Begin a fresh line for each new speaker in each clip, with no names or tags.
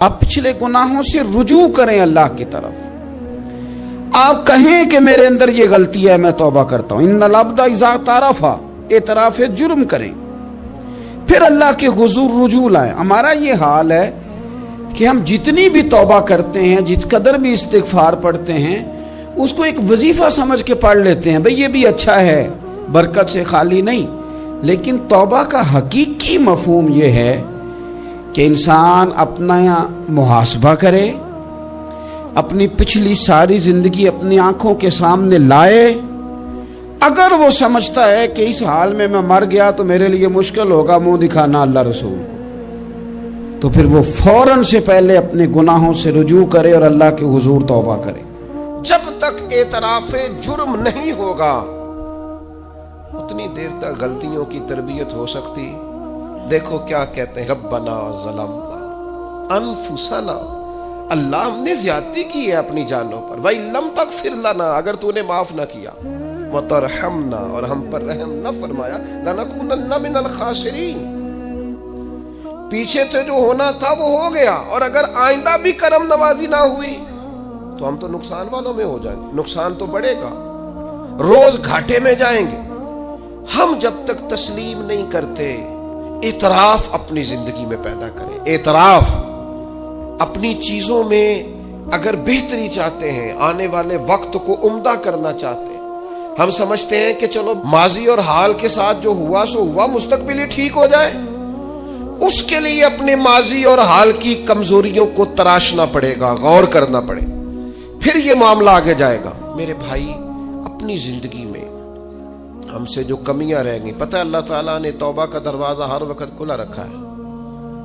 آپ پچھلے گناہوں سے رجوع کریں اللہ کی طرف، آپ کہیں کہ میرے اندر یہ غلطی ہے، میں توبہ کرتا ہوں۔ ان العبد اذا اعترف، اعتراف جرم کریں، پھر اللہ کے حضور رجوع لائیں۔ ہمارا یہ حال ہے کہ ہم جتنی بھی توبہ کرتے ہیں، جس قدر بھی استغفار پڑھتے ہیں، اس کو ایک وظیفہ سمجھ کے پڑھ لیتے ہیں، بھئی یہ بھی اچھا ہے، برکت سے خالی نہیں۔ لیکن توبہ کا حقیقی مفہوم یہ ہے کہ انسان اپنا محاسبہ کرے، اپنی پچھلی ساری زندگی اپنی آنکھوں کے سامنے لائے۔ اگر وہ سمجھتا ہے کہ اس حال میں مر گیا تو میرے لیے مشکل ہوگا منہ دکھانا اللہ رسول کو، تو پھر وہ فوراً سے پہلے اپنے گناہوں سے رجوع کرے اور اللہ کے حضور توبہ کرے۔
جب تک اعتراف جرم نہیں ہوگا اتنی دیر تک غلطیوں کی تربیت ہو سکتی۔ دیکھو کیا کہتے ہیں، ربنا ظلمنا انفسنا، اللہ ہم نے زیادتی کی ہے اپنی جانوں پر، وَإِن لَمْ تَغْفِرْ لَنَا، اگر تو نے معاف نہ کیا، وَتَرْحَمْنَا، اور ہم پر رحم نہ فرمایا، لَنَكُونَنَّ مِنَ الْخَاسِرِينَ، پیچھے تو جو ہونا تھا وہ ہو گیا، اور اگر آئندہ بھی کرم نوازی نہ ہوئی تو ہم تو نقصان والوں میں ہو جائیں گے، نقصان تو بڑھے گا، روز گھاٹے میں جائیں گے۔ ہم جب تک تسلیم نہیں کرتے، اعتراف اپنی زندگی میں پیدا کریں۔ اعتراف اپنی چیزوں میں اگر بہتری چاہتے ہیں، آنے والے وقت کو عمدہ کرنا چاہتے ہیں، ہم سمجھتے ہیں کہ چلو ماضی اور حال کے ساتھ جو ہوا سو ہوا، مستقبل ہی ٹھیک ہو جائے، اس کے لیے اپنے ماضی اور حال کی کمزوریوں کو تراشنا پڑے گا، غور کرنا پڑے، پھر یہ معاملہ آگے جائے گا۔ میرے بھائی، اپنی زندگی میں ہم سے جو کمیاں رہ گئی، پتہ ہے اللہ تعالیٰ نے توبہ کا دروازہ ہر وقت کھلا رکھا ہے،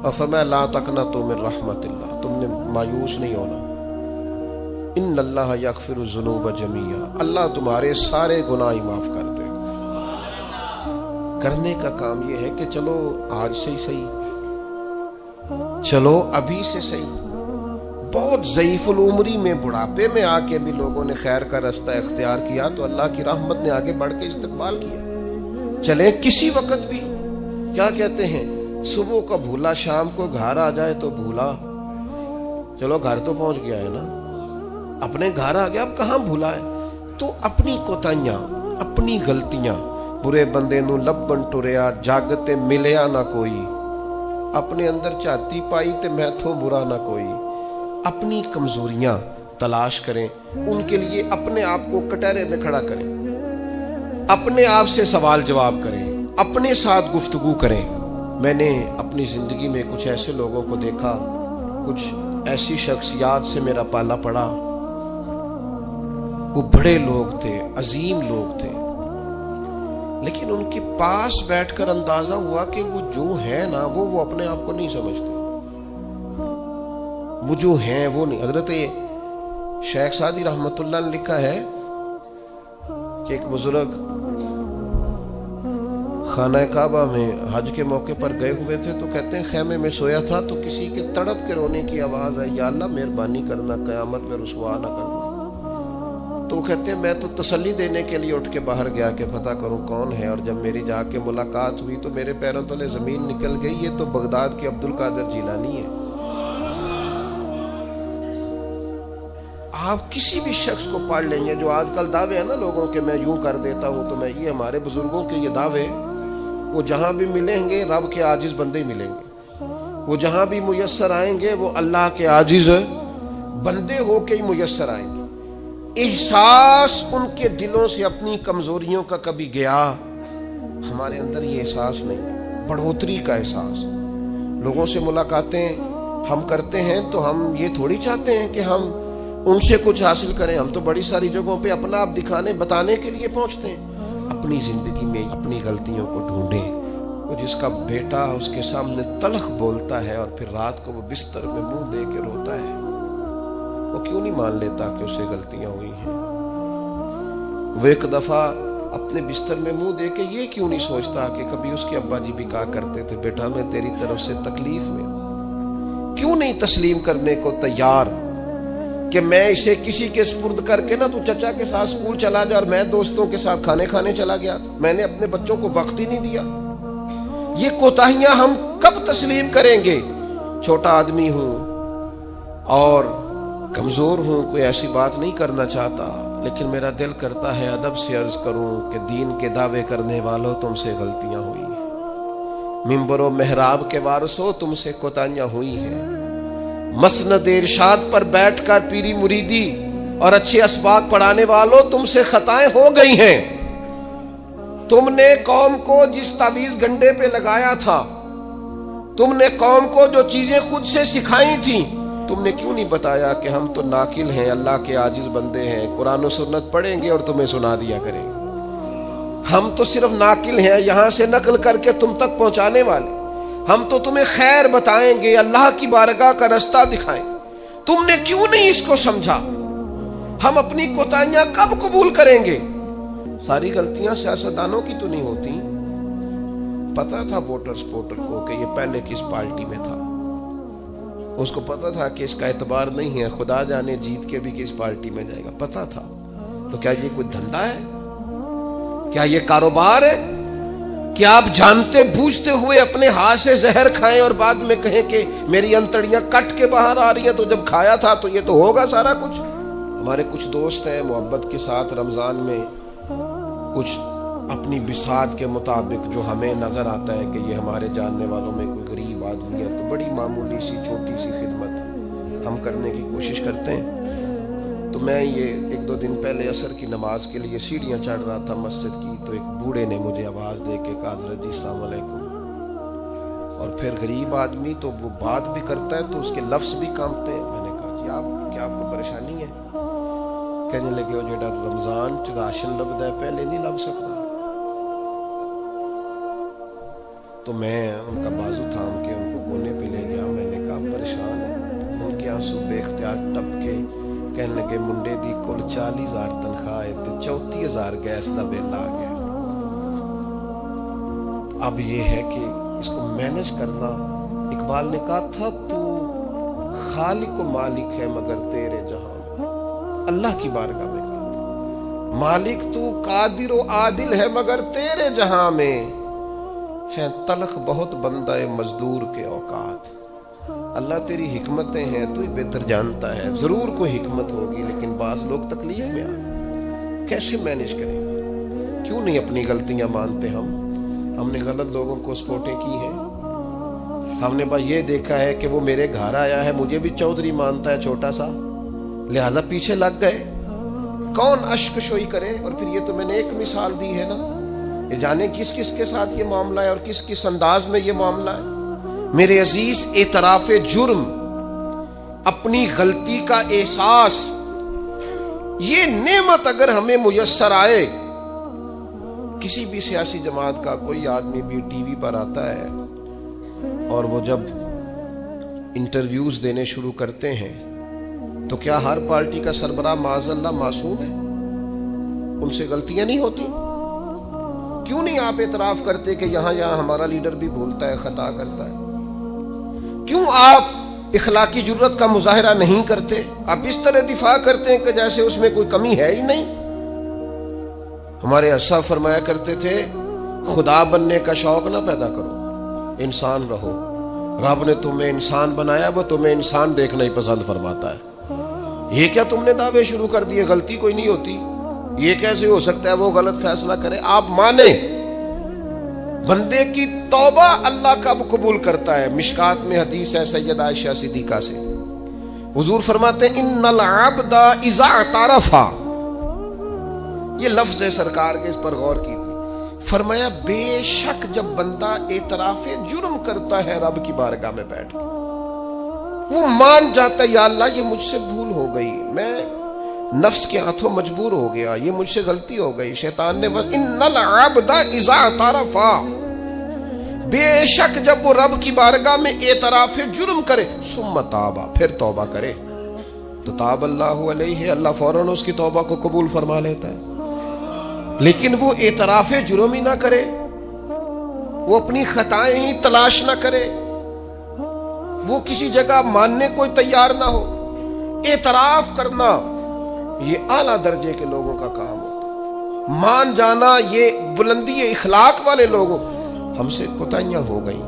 اور فرمایا لا تقنطوا من رحمت اللہ، تم نے مایوس نہیں ہونا، ان اللہ یغفر الذنوب جميعا، اللہ تمہارے سارے گناہ معاف کر دے گا۔ کرنے کا کام یہ ہے کہ چلو آج سے ہی صحیح، چلو ابھی سے صحیح۔ بہت ضعیف العمری میں، بڑھاپے میں آ کے بھی لوگوں نے خیر کا رستہ اختیار کیا تو اللہ کی رحمت نے آگے بڑھ کے استقبال کیا۔ چلیں کسی وقت بھی، کیا کہتے ہیں، صبح کا بھولا شام کو گھر آ جائے تو بھولا، چلو گھر تو پہنچ گیا ہے نا، اپنے گھر آ گیا، اب کہاں بھولا ہے۔ تو اپنی کوتاہیاں، اپنی غلطیاں، برے بندے نو لبن ٹریا جاگتے ملیا نہ کوئی، اپنے اندر چاہتی پائی تے میں تو برا نہ کوئی۔ اپنی کمزوریاں تلاش کریں، ان کے لیے اپنے آپ کو کٹہرے میں کھڑا کریں، اپنے آپ سے سوال جواب کریں، اپنے ساتھ گفتگو کریں۔ میں نے اپنی زندگی میں کچھ ایسے لوگوں کو دیکھا، کچھ ایسی شخصیات سے میرا پالا پڑا، وہ بڑے لوگ تھے، عظیم لوگ تھے، لیکن ان کے پاس بیٹھ کر اندازہ ہوا کہ وہ جو ہے نا، وہ اپنے آپ کو نہیں سمجھتے، وہ جو ہیں وہ نہیں۔ حضرت شیخ سعدی رحمت اللہ نے لکھا ہے کہ ایک بزرگ خانہ کعبہ میں حج کے موقع پر گئے ہوئے تھے، تو کہتے ہیں خیمے میں سویا تھا تو کسی کے تڑپ کے رونے کی آواز آئی، یا اللہ مہربانی کرنا، قیامت میں رسوا نہ کرنا۔ تو وہ کہتے ہیں میں تو تسلی دینے کے لیے اٹھ کے باہر گیا کہ پتہ کروں کون ہے، اور جب میری جا کے ملاقات ہوئی تو میرے پیروں تلے زمین نکل گئی، یہ تو بغداد کے عبد القادر جیلانی ہے۔ آپ کسی بھی شخص کو پڑھ لیں گے، جو آج کل دعوے ہیں نا لوگوں کے، میں یوں کر دیتا ہوں تو میں یہ، ہمارے بزرگوں کے یہ دعوے، وہ جہاں بھی ملیں گے رب کے عاجز بندے ہی ملیں گے، وہ جہاں بھی میسر آئیں گے وہ اللہ کے عاجز بندے ہو کے ہی میسر آئیں گے۔ احساس ان کے دلوں سے اپنی کمزوریوں کا کبھی گیا؟ ہمارے اندر یہ احساس نہیں، بڑھوتری کا احساس۔ لوگوں سے ملاقاتیں ہم کرتے ہیں تو ہم یہ تھوڑی چاہتے ہیں کہ ہم ان سے کچھ حاصل کریں، ہم تو بڑی ساری جگہوں پہ اپنا آپ دکھانے بتانے کے لیے پہنچتے ہیں۔ اپنی زندگی میں اپنی غلطیوں کو ڈھونڈیں۔ وہ جس کا بیٹا اس کے سامنے تلخ بولتا ہے اور پھر رات کو وہ بستر میں منہ دے کے روتا ہے، وہ کیوں نہیں مان لیتا کہ اسے غلطیاں ہوئی ہیں؟ وہ ایک دفعہ اپنے بستر میں منہ دے کے یہ کیوں نہیں سوچتا کہ کبھی اس کے ابا جی بھی کہا کرتے تھے بیٹا میں تیری طرف سے تکلیف میں ہوں؟ کیوں نہیں تسلیم کرنے کو تیار کہ میں اسے کسی کے سپرد کر کے نا، تو چچا کے ساتھ اسکول چلا جا اور میں دوستوں کے ساتھ کھانے کھانے چلا گیا تھا، میں نے اپنے بچوں کو وقت ہی نہیں دیا۔ یہ کوتاہیاں ہم کب تسلیم کریں گے؟ چھوٹا آدمی ہوں، اور کمزور ہوں، کوئی ایسی بات نہیں کرنا چاہتا، لیکن میرا دل کرتا ہے ادب سے عرض کروں کہ دین کے دعوے کرنے والوں تم سے غلطیاں ہوئی ہیں، منبر و محراب کے وارثوں تم سے کوتاہیاں ہوئی ہیں، مسند ارشاد پر بیٹھ کر پیری مریدی اور اچھے اسباق پڑھانے والوں تم سے خطائیں ہو گئی ہیں۔ تم نے قوم کو جس تعویذ گنڈے پہ لگایا تھا، تم نے قوم کو جو چیزیں خود سے سکھائی تھیں، تم نے کیوں نہیں بتایا کہ ہم تو ناقل ہیں، اللہ کے عاجز بندے ہیں، قرآن و سنت پڑھیں گے اور تمہیں سنا دیا کریں گے، ہم تو صرف ناقل ہیں، یہاں سے نقل کر کے تم تک پہنچانے والے، ہم تو تمہیں خیر بتائیں گے، اللہ کی بارگاہ کا رستہ دکھائیں، تم نے کیوں نہیں اس کو سمجھا؟ ہم اپنی کوتاہیاں کب قبول کریں گے؟ ساری غلطیاں سیاستدانوں کی تو نہیں ہوتی۔ پتا تھا ووٹرز پورٹل کو کہ یہ پہلے کس پارٹی میں تھا، اس کو پتا تھا کہ اس کا اعتبار نہیں ہے، خدا جانے جیت کے بھی کس پارٹی میں جائے گا، پتا تھا۔ تو کیا یہ کوئی دھندا ہے؟ کیا یہ کاروبار ہے؟ کیا آپ جانتے بوجھتے ہوئے اپنے ہاتھ سے زہر کھائیں اور بعد میں کہیں کہ میری انتڑیاں کٹ کے باہر آ رہی ہیں، تو جب کھایا تھا تو یہ تو ہوگا سارا کچھ۔ ہمارے کچھ دوست ہیں محبت کے ساتھ رمضان میں کچھ اپنی بساط کے مطابق جو ہمیں نظر آتا ہے کہ یہ ہمارے جاننے والوں میں کوئی غریب آدمی ہے، تو بڑی معمولی سی چھوٹی سی خدمت ہم کرنے کی کوشش کرتے ہیں۔ تو میں یہ 1-2 دن پہلے عصر کی نماز کے لیے سیڑھیاں چڑھ رہا تھا مسجد کی، تو ایک بوڑھے نے مجھے آواز دے کے کہا حضرت جی السلام علیکم، اور پھر غریب آدمی تو وہ بات بھی کرتا ہے تو اس کے لفظ بھی کانپتے ہیں۔ میں نے کہا جی کیا آپ کو پریشانی ہے؟ کہنے لگے وہ جڑا رمضان چ راشن لبدا ہے پہلے نہیں لب سکتا۔ تو میں ان کا بازو تھام کے ان کو کونے پہ لے گیا، میں نے کہا پریشان ہے؟ ان کے آنسو بے اختیار ٹپ کے کہنے لگے منڈے دی کل 40,000 تنخواہ ہے تے 34,000 گیس دا بل آ گیا، اب یہ ہے کہ اس کو مینج کرنا۔ اقبال نے کہا تھا تو خالق و مالک ہے مگر تیرے جہاں، اللہ کی بارگاہ میں کہا تھا مالک تو قادر و عادل ہے مگر تیرے جہاں میں ہے تلخ بہت بندہ مزدور کے اوقات۔ اللہ تیری حکمتیں ہیں تو ہی بہتر جانتا ہے، ضرور کوئی حکمت ہوگی لیکن بعض لوگ تکلیف میں آ کیسے مینج کریں؟ کیوں نہیں اپنی غلطیاں مانتے؟ ہم نے غلط لوگوں کو سپورٹیں کی ہیں، ہم نے بس یہ دیکھا ہے کہ وہ میرے گھر آیا ہے، مجھے بھی چودھری مانتا ہے چھوٹا سا، لہذا پیچھے لگ گئے۔ کون اشک شوئی کرے؟ اور پھر یہ تو میں نے ایک مثال دی ہے نا، یہ جانے کس کس کے ساتھ یہ معاملہ ہے اور کس کس انداز میں یہ معاملہ ہے۔ میرے عزیز، اعتراف جرم، اپنی غلطی کا احساس، یہ نعمت اگر ہمیں میسر آئے، کسی بھی سیاسی جماعت کا کوئی آدمی بھی ٹی وی پر آتا ہے اور وہ جب انٹرویوز دینے شروع کرتے ہیں تو کیا ہر پارٹی کا سربراہ معاذ اللہ معصوم ہے؟ ان سے غلطیاں نہیں ہوتی؟ کیوں نہیں آپ اعتراف کرتے کہ یہاں ہمارا لیڈر بھی بھولتا ہے، خطا کرتا ہے؟ کیوں آپ اخلاقی جرت کا مظاہرہ نہیں کرتے؟ آپ اس طرح دفاع کرتے ہیں کہ جیسے اس میں کوئی کمی ہے ہی نہیں۔ ہمارے اسا فرمایا کرتے تھے خدا بننے کا شوق نہ پیدا کرو، انسان رہو، رب نے تمہیں انسان بنایا، وہ تمہیں انسان دیکھنا ہی پسند فرماتا ہے۔ یہ کیا تم نے دعوے شروع کر دیے غلطی کوئی نہیں ہوتی؟ یہ کیسے ہو سکتا ہے وہ غلط فیصلہ کرے؟ آپ مانیں بندے کی توبہ اللہ کب قبول کرتا ہے؟ مشکات میں حدیث ہے سیدہ عائشہ صدیقہ سے، حضور فرماتے ہیں ان العبد اذا اعترف، یہ لفظ ہے سرکار کے، اس پر غور کیجیے، فرمایا بے شک جب بندہ اعتراف جرم کرتا ہے رب کی بارگاہ میں بیٹھ کے، وہ مان جاتا ہے یا اللہ یہ مجھ سے بھول ہو گئی، میں نفس کے ہاتھوں مجبور ہو گیا، یہ مجھ سے غلطی ہو گئی، شیطان نے بس ان العبد اذا اعترف، بے شک جب وہ رب کی بارگاہ میں اعتراف جرم کرے، ثم تاب، پھر توبہ کرے تو تاب اللہ علیہ، اللہ فوراً اس کی توبہ کو قبول فرما لیتا ہے۔ لیکن وہ اعتراف جرم ہی نہ کرے، وہ اپنی خطائیں ہی تلاش نہ کرے، وہ کسی جگہ ماننے کو تیار نہ ہو۔ اعتراف کرنا یہ اعلیٰ درجے کے لوگوں کا کام ہوتا ہے، مان جانا یہ بلندی اخلاق والے لوگوں۔ ہم سے کوتاہیاں ہو گئیں،